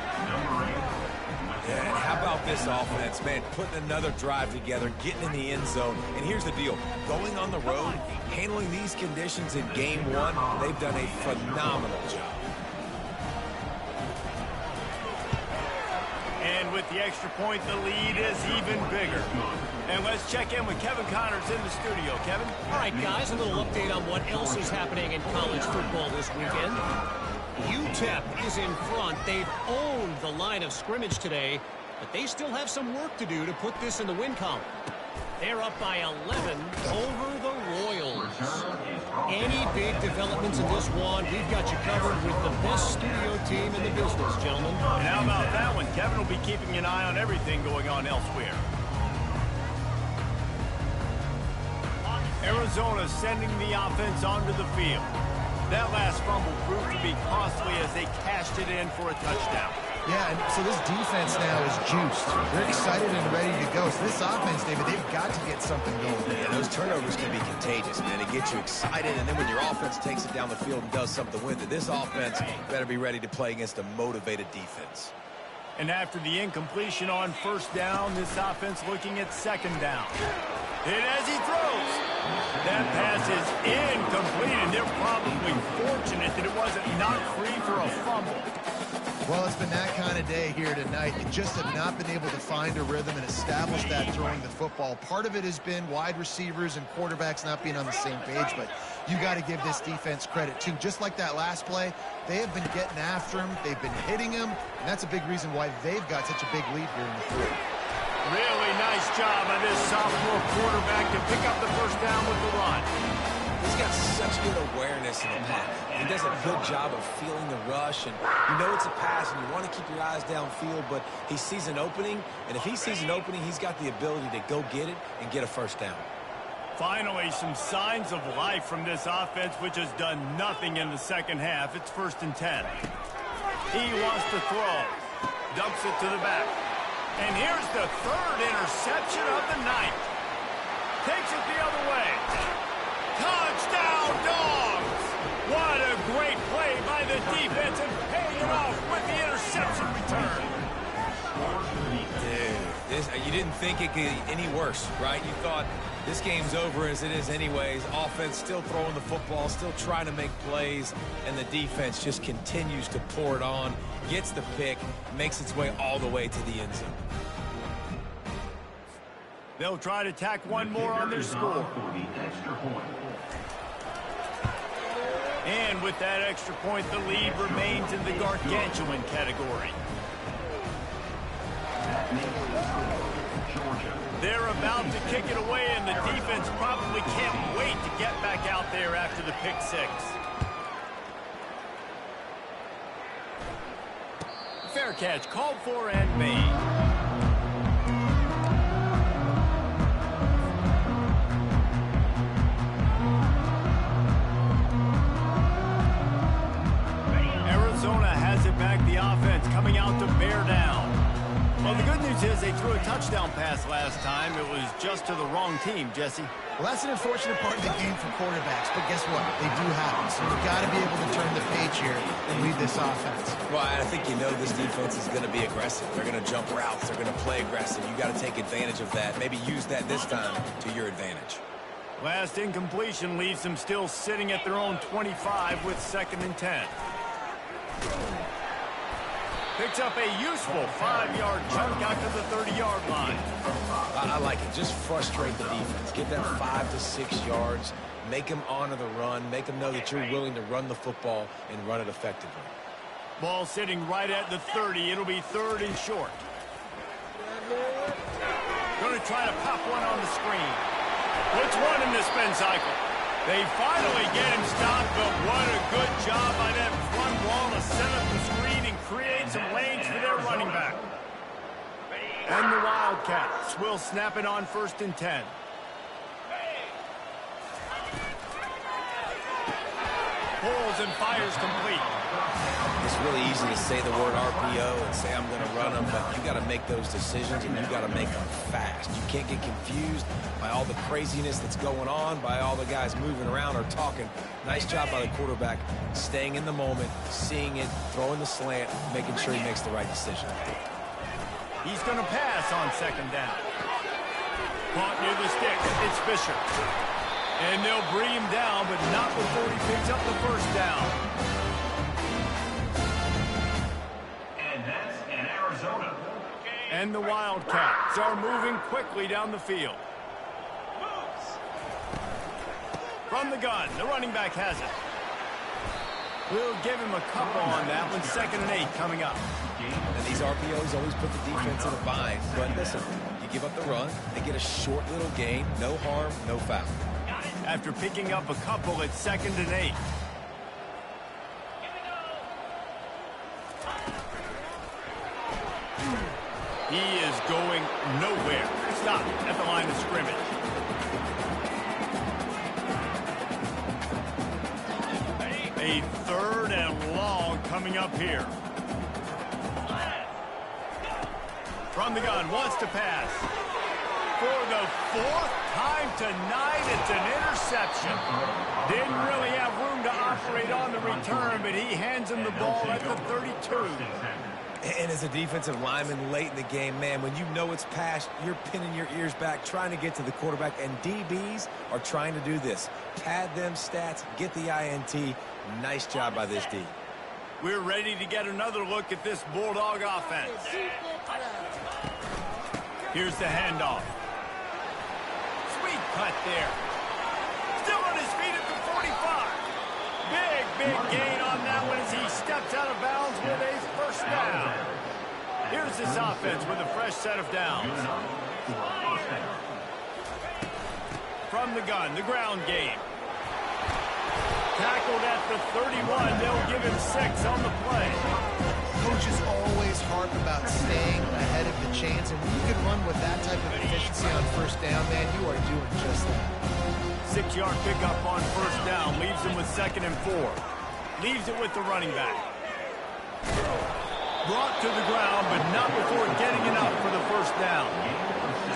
Yeah, and how about this offense, man? Putting another drive together, getting in the end zone. And here's the deal. Going on the road, handling these conditions in game 1, they've done a phenomenal job. And with the extra point, the lead is even bigger. And let's check in with Kevin Connors in the studio. Kevin? All right, guys, a little update on what else is happening in college football this weekend. UTEP is in front. They've owned the line of scrimmage today, but they still have some work to do to put this in the win column. They're up by 11 over the Royals. Any big developments in this one, we've got you covered with the best studio team in the business, gentlemen. And how about that one? Kevin will be keeping an eye on everything going on elsewhere. Arizona sending the offense onto the field. That last fumble proved to be costly as they cashed it in for a touchdown. Yeah, and so this defense now is juiced. They're excited and ready to go. So this offense, David, they've got to get something going. Yeah, those turnovers can be contagious, man. It gets you excited, and then when your offense takes it down the field and does something with it, this offense better be ready to play against a motivated defense. And after the incompletion on first down, this offense looking at second down. And as he throws, that pass is incomplete, and they're probably fortunate that it wasn't knocked free for a fumble. Well, it's been that kind of day here tonight. They just have not been able to find a rhythm and establish that throwing the football. Part of it has been wide receivers and quarterbacks not being on the same page, but you got to give this defense credit, too. Just like that last play, they have been getting after him. They've been hitting him, and that's a big reason why they've got such a big lead here in the fourth. Really nice job by this sophomore quarterback to pick up the first down with the run. He's got such good awareness in the pocket. He does a good job of feeling the rush, and you know it's a pass, and you want to keep your eyes downfield, but he sees an opening, and if he sees an opening, he's got the ability to go get it and get a first down. Finally, some signs of life from this offense, which has done nothing in the second half. It's 1st and 10. He wants to throw. Dumps it to the back. And here's the third interception of the night. Takes it the other way. Touchdown, Dogs! What a great play by the defense and paying it off with the interception return. Dude, you didn't think it could get any worse, right? You thought this game's over as it is anyways. Offense still throwing the football, still trying to make plays, and the defense just continues to pour it on, gets the pick, makes its way all the way to the end zone. They'll try to tack one more on their score. And with that extra point, the lead remains in the gargantuan category. They're about to kick it away, and the defense probably can't wait to get back out there after the pick six. Fair catch called for and made. they threw a touchdown pass last time. It was just to the wrong team, Jesse. Well, that's an unfortunate part of the game for quarterbacks, but guess what? They do happen, so you've got to be able to turn the page here and lead this offense. Well, I think you know this defense is going to be aggressive. They're going to jump routes. They're going to play aggressive. You got to take advantage of that. Maybe use that this time to your advantage. Last incompletion leaves them still sitting at their own 25 with 2nd and 10. Picks up a useful 5-yard chunk out to the 30-yard line. I like it. Just frustrate the defense. Get them 5 to 6 yards. Make them honor the run. Make them know that you're willing to run the football and run it effectively. Ball sitting right at the 30. It'll be 3rd and short. Going to try to pop one on the screen. Puts one in the spin cycle. They finally get him stopped, but what a good job by that front wall to set up the screen and create some lanes for their running back. And the Wildcats will snap it on 1st and 10. Pulls and fires complete. It's really easy to say the word RPO and say I'm going to run them, but you got to make those decisions and you got to make them fast. You can't get confused by all the craziness that's going on, by all the guys moving around or talking. Nice job by the quarterback, staying in the moment, seeing it, throwing the slant, making sure he makes the right decision. He's going to pass on 2nd down. Caught near the sticks. It's Fisher. And they'll bring him down, but not before he picks up the 1st down. And that's in Arizona. And the Wildcats are moving quickly down the field. From the gun, the running back has it. We'll give him a couple on that one. 2nd and 8 coming up. And these RPOs always put the defense in a bind. But listen, you give up the run, they get a short little gain, no harm, no foul. After picking up a couple at 2nd and 8. He is going nowhere. Stop at the line of scrimmage. A 3rd and long coming up here. From the gun, wants to pass. For the 4th time tonight, it's an interception. Didn't really have room to operate on the return, but he hands him the ball at the 32. And as a defensive lineman late in the game, man, when you know it's past, you're pinning your ears back, trying to get to the quarterback, and DBs are trying to do this. Pad them stats, get the INT. Nice job by this D. We're ready to get another look at this Bulldog offense. Here's the handoff. Sweet cut there. Still on his feet at the 45. Big gain on that one as he steps out of bounds with a 1st down. Here's this offense with a fresh set of downs. From the gun, the ground game. Tackled at the 31. They'll give him 6 on the play. Coaches always harp about staying ahead of the chains, and when you can run with that type of efficiency on 1st down, man, you are doing just that. 6-yard pickup on 1st down leaves him with 2nd and 4. Leaves it with the running back. Brought to the ground, but not before getting enough for the 1st down.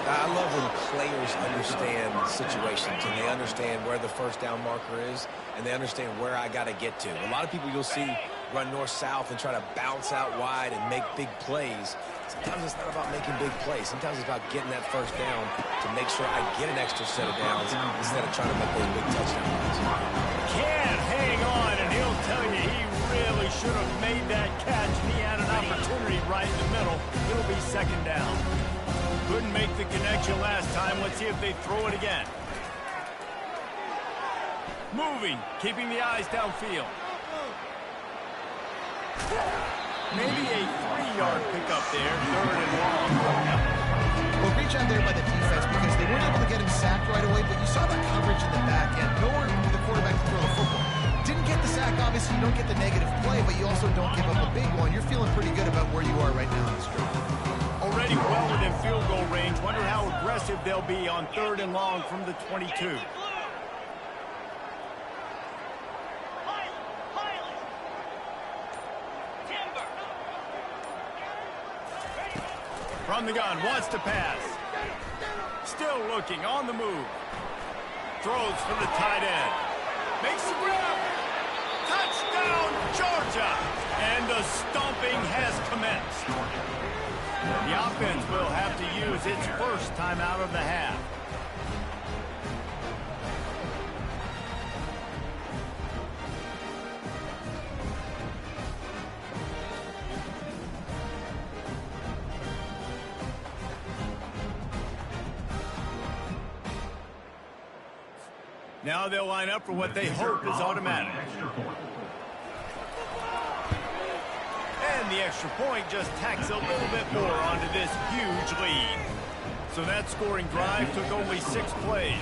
I love when players understand situations and they understand where the 1st down marker is and they understand where I got to get to. A lot of people you'll see run north-south and try to bounce out wide and make big plays. Sometimes it's not about making big plays. Sometimes it's about getting that 1st down to make sure I get an extra set of downs instead of trying to make those big touchdown runs. Can't hang on, and he'll tell you he really should have made that catch, and he had an opportunity right in the middle. It'll be 2nd down. Couldn't make the connection last time. Let's see if they throw it again. Moving, keeping the eyes downfield. Maybe a 3-yard pickup there, 3rd and long. Well, great job there by the defense because they weren't able to get him sacked right away, but you saw that coverage in the back end. Nowhere for the quarterback to throw the football. Didn't get the sack, obviously you don't get the negative play, but you also don't give up a big one. You're feeling pretty good about where you are right now in this drive. Already well within field goal range. Wonder how aggressive they'll be on 3rd and long from the 22. From the gun, wants to pass. Still looking, on the move. Throws for the tight end. Makes the grab. Touchdown, Georgia! And the stomping has commenced. The offense will have to use its first timeout of the half. Now they'll line up for what they hope is automatic. And the extra point just tacks a little bit more onto this huge lead. So that scoring drive took only 6 plays.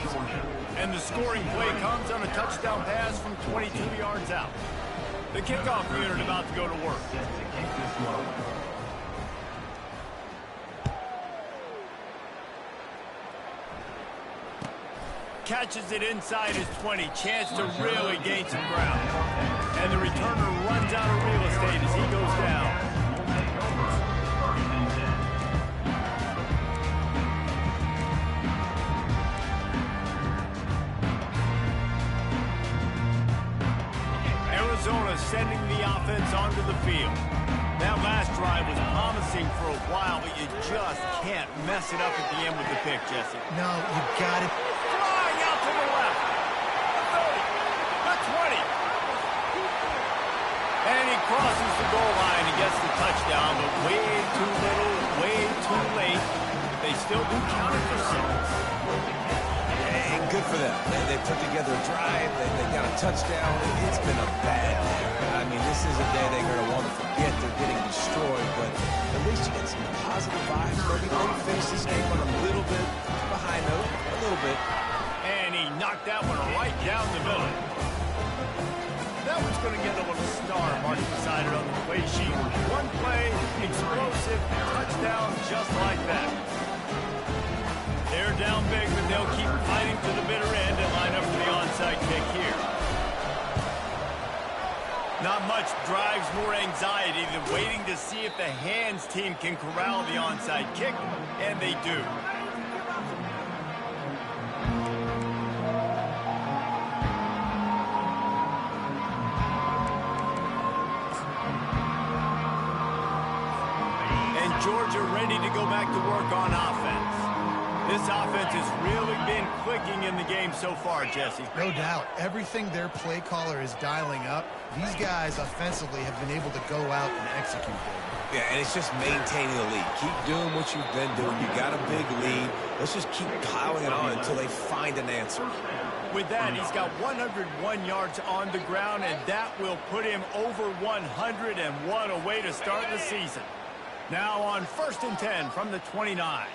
And the scoring play comes on a touchdown pass from 22 yards out. The kickoff unit about to go to work. Catches it inside his 20. Chance to really gain some ground. And the returner runs out of real estate as he goes down. Arizona sending the offense onto the field. That last drive was promising for a while, but you just can't mess it up at the end with the pick, Jesse. No, you got it. Flying out to the left. The 30. The 20. And he crosses the goal line and gets the touchdown, but way too little, way too late. They still do count it for 6. And good for them. They put together a drive. They got a touchdown. It's been a bad day. I mean, this is a day they're going to want to forget. They're getting destroyed, but at least you get some positive vibes. Maybe they finish this game on a little bit behind them, a little bit. And he knocked that one right down the middle. That one's going to get a little star marked beside it on the play sheet. One play, explosive, touchdown, just like that. They're down big, but they'll keep fighting to the bitter end and line up for the onside kick here. Not much drives more anxiety than waiting to see if the hands team can corral the onside kick, and they do. And Georgia ready to go back to work on offense. This offense has really been clicking in the game so far, Jesse. No doubt. Everything their play caller is dialing up, these guys offensively have been able to go out and execute. Yeah, and it's just maintaining the lead. Keep doing what you've been doing. You got a big lead. Let's just keep piling it on until they find an answer. With that, he's got 101 yards on the ground, and that will put him over 101 away to start the season. Now on 1st and 10 from the 29.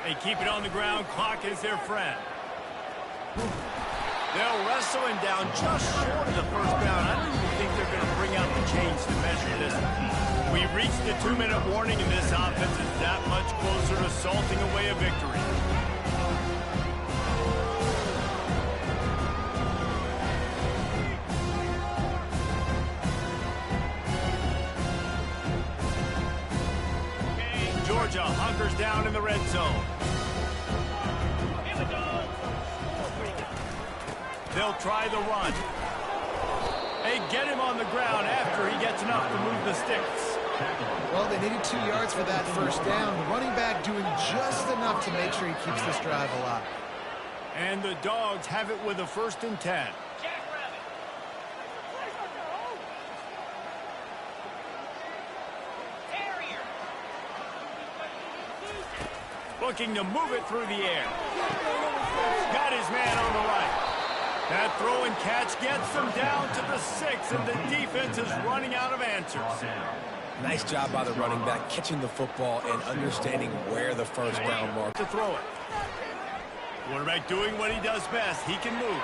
They keep it on the ground. Clock is their friend. They'll wrestle him down just short of the first down. I don't even think they're going to bring out the chains to measure this. We reached the 2-minute warning, and this offense is that much closer to salting away a victory. Georgia hunkers down in the red zone. They'll try the run. They get him on the ground after he gets enough to move the sticks. Well, they needed 2 yards for that first down. The running back doing just enough to make sure he keeps this drive alive. And the Dogs have it with a 1st and 10. Looking to move it through the air. Got his man on the right. That throw and catch gets them down to the 6, and the defense is running out of answers. Nice job by the running back, catching the football and understanding where the first down mark. To throw it. Quarterback doing what he does best. He can move.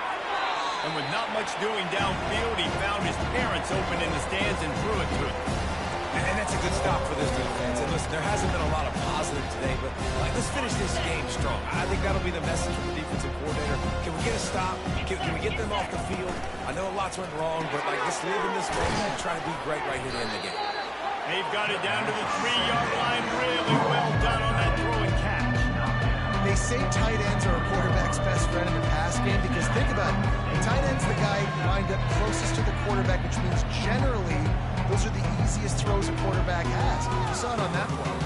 And with not much doing downfield, he found his parents open in the stands and threw it to him. And that's a good stop for this defense. And listen, there hasn't been a lot of positive today, but let's finish this game strong. I think that'll be the message from the defensive coordinator. Can we get a stop? Can we get them off the field? I know lots went wrong, but let's live in this moment and try to be great right here to end the game. They've got it down to the 3-yard line. Really well done on that throw and catch. They say tight ends are a quarterback's best friend in the pass game because think about it. The tight end's the guy lined up closest to the quarterback, which means generally those are the easiest throws a quarterback has. You saw it on that one.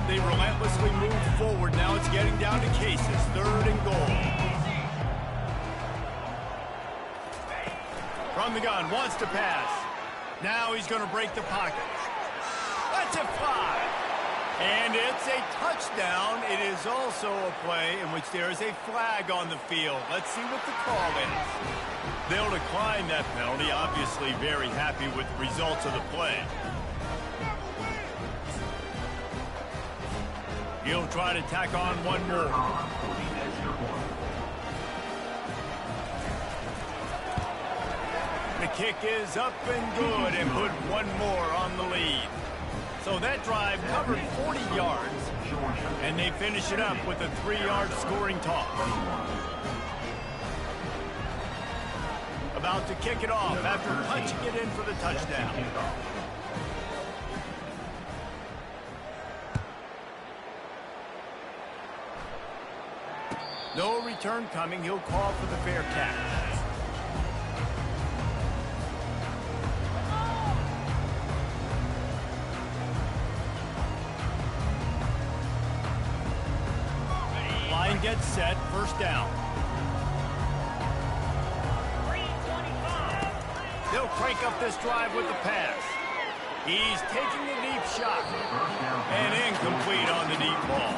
They relentlessly move forward. Now it's getting down to cases. 3rd and goal. From the gun, wants to pass. Now he's going to break the pocket. Let's it fly. And it's a touchdown. It is also a play in which there is a flag on the field. Let's see what the call is. They'll decline that penalty. Obviously very happy with the results of the play. He'll try to tack on one more. The kick is up and good and put one more on the lead. So that drive covered 40 yards, and they finish it up with a 3-yard scoring toss. About to kick it off after punching it in for the touchdown. No return coming. He'll call for the fair catch. Line gets set. 1st down. They'll crank up this drive with the pass. He's taking the deep shot. And incomplete on the deep ball.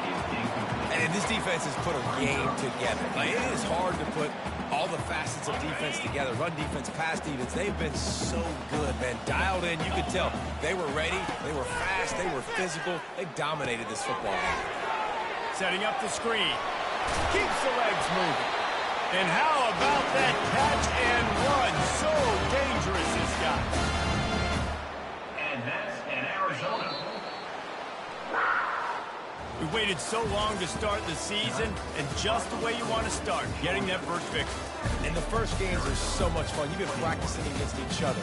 And this defense has put a game together. Like, it is hard to put all the facets of defense together. Run defense, pass defense. They've been so good, man. Dialed in. You could tell they were ready. They were fast. They were physical. They dominated this football game. Setting up the screen. Keeps the legs moving. And how about that catch and run? So dangerous, this guy. And that's an Arizona. We waited so long to start the season, and just the way you want to start, getting that first victory. And the first games are so much fun. You've been practicing against each other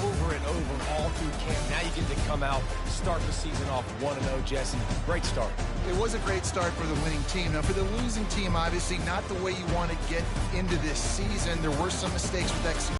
over and over all through camp. Now you get to come out, start the season off 1-0, Jesse. Great start. It was a great start for the winning team. Now, for the losing team, obviously not the way you want to get into this season. There were some mistakes with execution.